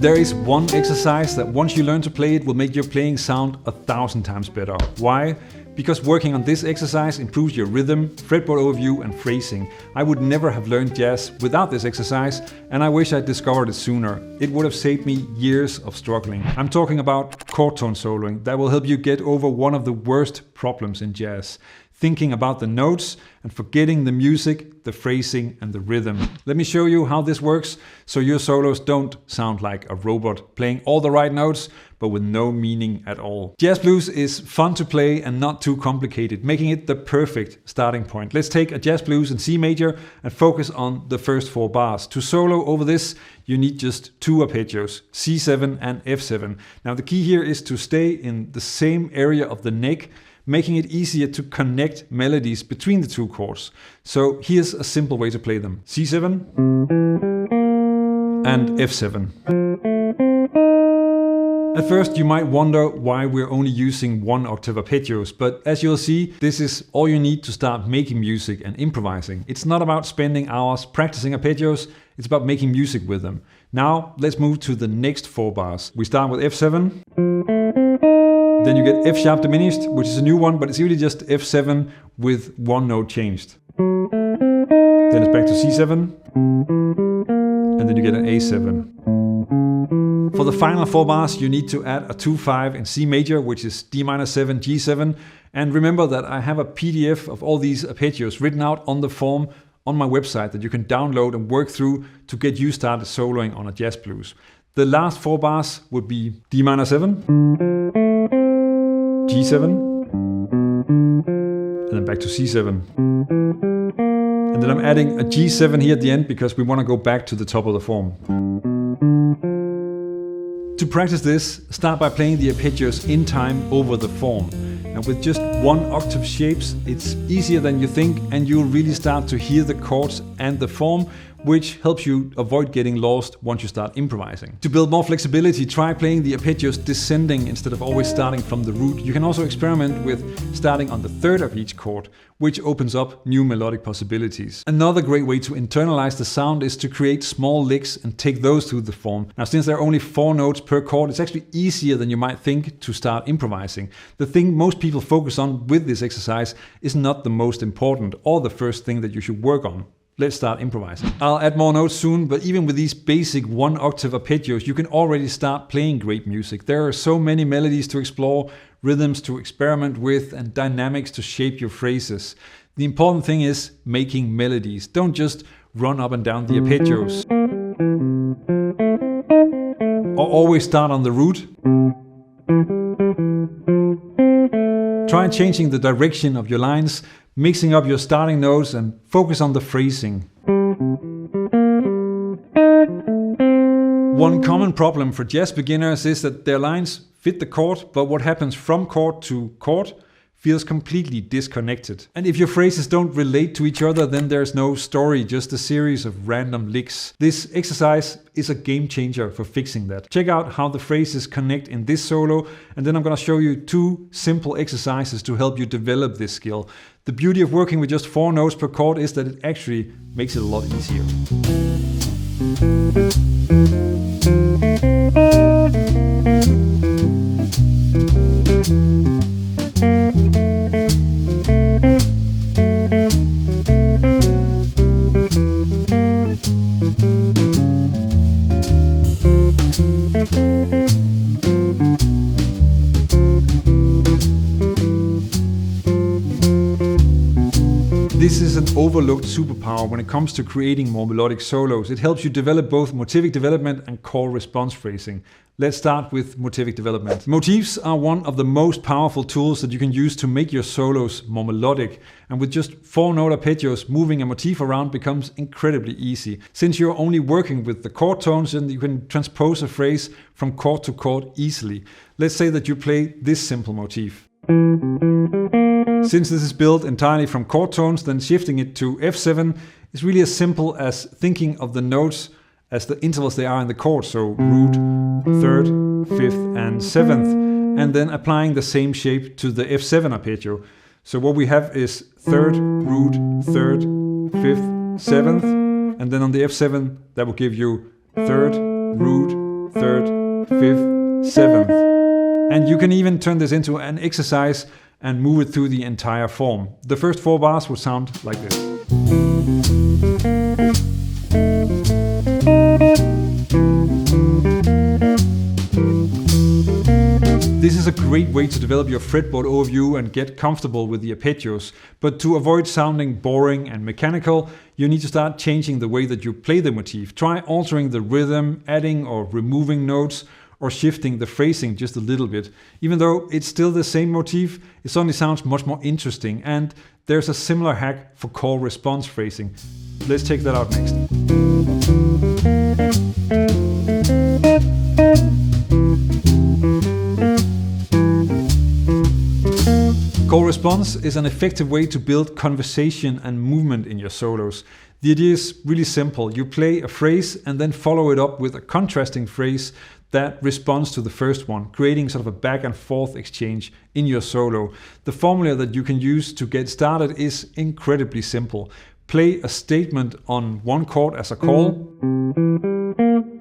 There is one exercise that once you learn to play it will make your playing sound 1,000 times better. Why? Because working on this exercise improves your rhythm, fretboard overview and phrasing. I would never have learned jazz without this exercise, and I wish I'd discovered it sooner. It would have saved me years of struggling. I'm talking about chord tone soloing that will help you get over one of the worst problems in jazz. Thinking about the notes and forgetting the music, the phrasing and the rhythm. Let me show you how this works so your solos don't sound like a robot playing all the right notes but with no meaning at all. Jazz blues is fun to play and not too complicated, making it the perfect starting point. Let's take a jazz blues in C major and focus on the first 4 bars. To solo over this, you need just 2 arpeggios, C7 and F7. Now the key here is to stay in the same area of the neck, making it easier to connect melodies between the 2 chords. So here's a simple way to play them. C7 and F7. At first you might wonder why we're only using 1 octave arpeggios, but as you'll see, this is all you need to start making music and improvising. It's not about spending hours practicing arpeggios, it's about making music with them. Now let's move to the next 4 bars. We start with F7. Then you get F sharp diminished, which is a new one, but it's really just F7 with 1 note changed. Then it's back to C7, and then you get an A7. For the final 4 bars, you need to add a 2-5 in C major, which is D minor 7, G7. And remember that I have a PDF of all these arpeggios written out on the form on my website that you can download and work through to get you started soloing on a jazz blues. The last 4 bars would be D minor 7, G7, and then back to C7. And then I'm adding a G7 here at the end because we want to go back to the top of the form. To practice this, start by playing the arpeggios in time over the form. And with just 1 octave shapes, it's easier than you think, and you'll really start to hear the chords and the form, which helps you avoid getting lost once you start improvising. To build more flexibility, try playing the arpeggios descending instead of always starting from the root. You can also experiment with starting on the 3rd of each chord, which opens up new melodic possibilities. Another great way to internalize the sound is to create small licks and take those through the form. Now, since there are only 4 notes per chord, it's actually easier than you might think to start improvising. The thing most people focus on with this exercise is not the most important or the first thing that you should work on. Let's start improvising. I'll add more notes soon, but even with these basic 1 octave arpeggios, you can already start playing great music. There are so many melodies to explore, rhythms to experiment with, and dynamics to shape your phrases. The important thing is making melodies. Don't just run up and down the arpeggios. Or always start on the root. Try changing the direction of your lines, mixing up your starting notes and focus on the phrasing. One common problem for jazz beginners is that their lines fit the chord, but what happens from chord to chord feels completely disconnected. And if your phrases don't relate to each other, then there's no story, just a series of random licks. This exercise is a game changer for fixing that. Check out how the phrases connect in this solo, and then I'm gonna show you 2 simple exercises to help you develop this skill. The beauty of working with just 4 notes per chord is that it actually makes it a lot easier. This is an overlooked superpower when it comes to creating more melodic solos. It helps you develop both motivic development and chord response phrasing. Let's start with motivic development. Motifs are one of the most powerful tools that you can use to make your solos more melodic. And with just 4-note arpeggios, moving a motif around becomes incredibly easy. Since you're only working with the chord tones, then you can transpose a phrase from chord to chord easily. Let's say that you play this simple motif. Since this is built entirely from chord tones, then shifting it to F7 is really as simple as thinking of the notes as the intervals they are in the chord, so root, 3rd, 5th and 7th, and then applying the same shape to the F7 arpeggio. So what we have is 3rd, root, 3rd, 5th, 7th, and then on the F7 that will give you 3rd, root, third, fifth, seventh. And you can even turn this into an exercise and move it through the entire form. The first 4 bars would sound like this. This is a great way to develop your fretboard overview and get comfortable with the arpeggios, but to avoid sounding boring and mechanical, you need to start changing the way that you play the motif. Try altering the rhythm, adding or removing notes, or shifting the phrasing just a little bit. Even though it's still the same motif, it suddenly sounds much more interesting, and there's a similar hack for call response phrasing. Let's check that out next. Call response is an effective way to build conversation and movement in your solos. The idea is really simple. You play a phrase and then follow it up with a contrasting phrase that responds to the first one, creating sort of a back and forth exchange in your solo. The formula that you can use to get started is incredibly simple. Play a statement on one chord as a call,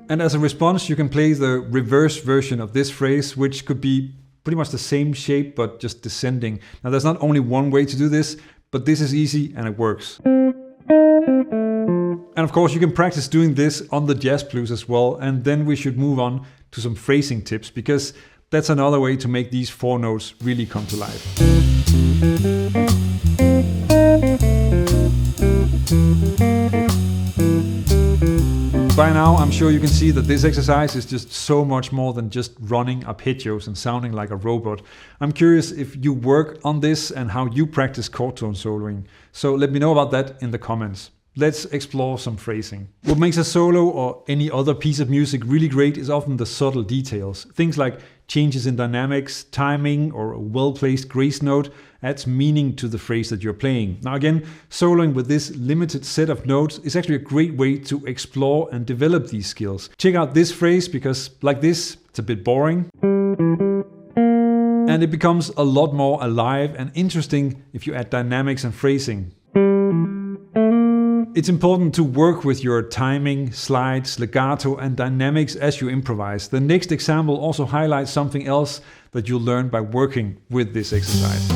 and as a response you can play the reverse version of this phrase, which could be pretty much the same shape but just descending. Now there's not only one way to do this, but this is easy and it works. And of course you can practice doing this on the jazz blues as well, and then we should move on to some phrasing tips, because that's another way to make these 4 notes really come to life. By now, I'm sure you can see that this exercise is just so much more than just running arpeggios and sounding like a robot. I'm curious if you work on this and how you practice chord tone soloing. So let me know about that in the comments. Let's explore some phrasing. What makes a solo or any other piece of music really great is often the subtle details. Things like changes in dynamics, timing, or a well-placed grace note adds meaning to the phrase that you're playing. Now again, soloing with this limited set of notes is actually a great way to explore and develop these skills. Check out this phrase, because like this, it's a bit boring. And it becomes a lot more alive and interesting if you add dynamics and phrasing. It's important to work with your timing, slides, legato, and dynamics as you improvise. The next example also highlights something else that you'll learn by working with this exercise.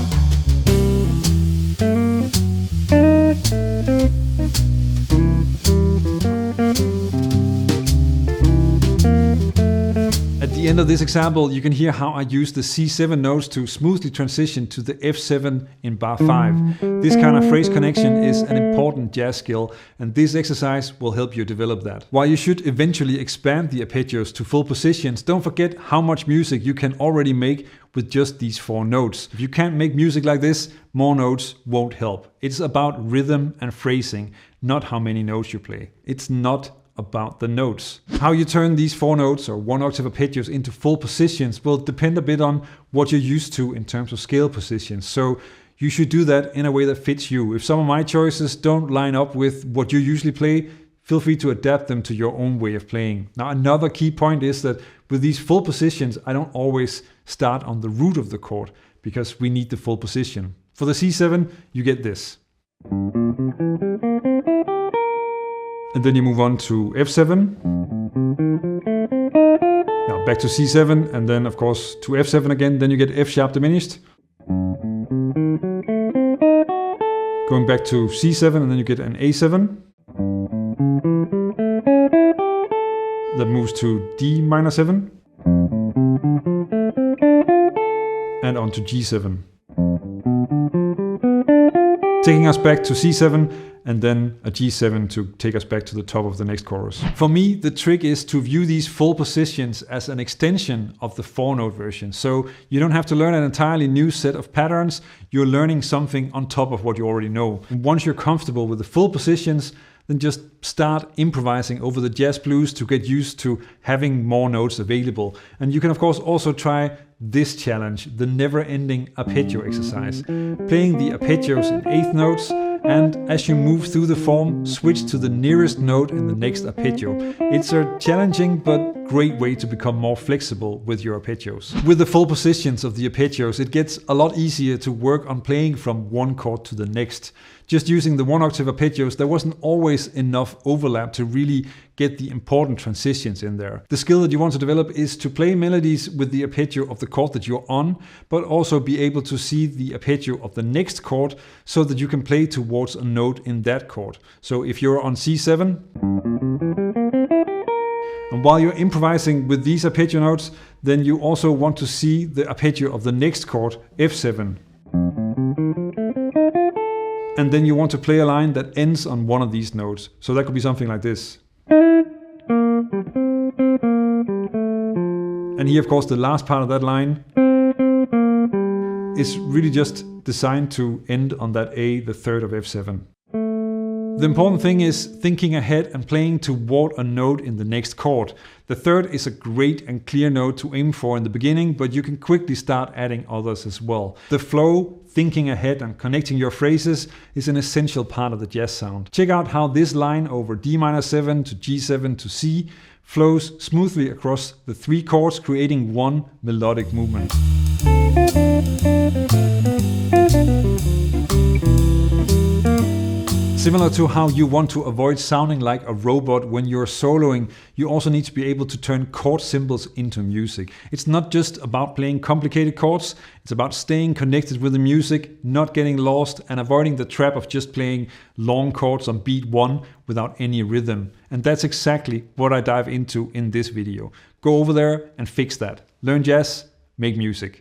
At the end of this example, you can hear how I use the C7 notes to smoothly transition to the F7 in bar 5. This kind of phrase connection is an important jazz skill, and this exercise will help you develop that. While you should eventually expand the arpeggios to full positions, don't forget how much music you can already make with just these 4 notes. If you can't make music like this, more notes won't help. It's about rhythm and phrasing, not how many notes you play. It's not about the notes. How you turn these 4 notes or 1 octave arpeggios into full positions will depend a bit on what you're used to in terms of scale positions. So you should do that in a way that fits you. If some of my choices don't line up with what you usually play, feel free to adapt them to your own way of playing. Now another key point is that with these full positions, I don't always start on the root of the chord, because we need the full position. For the C7, you get this. And then you move on to F7. Now back to C7, and then of course to F7 again, then you get F sharp diminished. Going back to C7, and then you get an A7. That moves to D minor 7. And on to G7. Taking us back to C7, and then a G7 to take us back to the top of the next chorus. For me, the trick is to view these full positions as an extension of the 4-note version. So you don't have to learn an entirely new set of patterns, you're learning something on top of what you already know. And once you're comfortable with the full positions, then just start improvising over the jazz blues to get used to having more notes available. And you can of course also try this challenge, the never-ending arpeggio exercise. Playing the arpeggios in 8th notes, and as you move through the form, switch to the nearest note in the next arpeggio. It's a challenging but great way to become more flexible with your arpeggios. With the full positions of the arpeggios, it gets a lot easier to work on playing from one chord to the next. Just using the 1-octave arpeggios, there wasn't always enough overlap to really get the important transitions in there. The skill that you want to develop is to play melodies with the arpeggio of the chord that you're on, but also be able to see the arpeggio of the next chord so that you can play towards a note in that chord. So if you're on C7, and while you're improvising with these arpeggio notes, then you also want to see the arpeggio of the next chord, F7. And then you want to play a line that ends on one of these notes. So that could be something like this. And here, of course, the last part of that line is really just designed to end on that A, the third of F7. The important thing is thinking ahead and playing toward a note in the next chord. The third is a great and clear note to aim for in the beginning, but you can quickly start adding others as well. The flow, thinking ahead and connecting your phrases is an essential part of the jazz sound. Check out how this line over D-7 to G7 to C flows smoothly across the 3 chords, creating one melodic movement. Similar to how you want to avoid sounding like a robot when you're soloing, you also need to be able to turn chord symbols into music. It's not just about playing complicated chords, it's about staying connected with the music, not getting lost, and avoiding the trap of just playing long chords on beat 1 without any rhythm. And that's exactly what I dive into in this video. Go over there and fix that. Learn jazz, make music.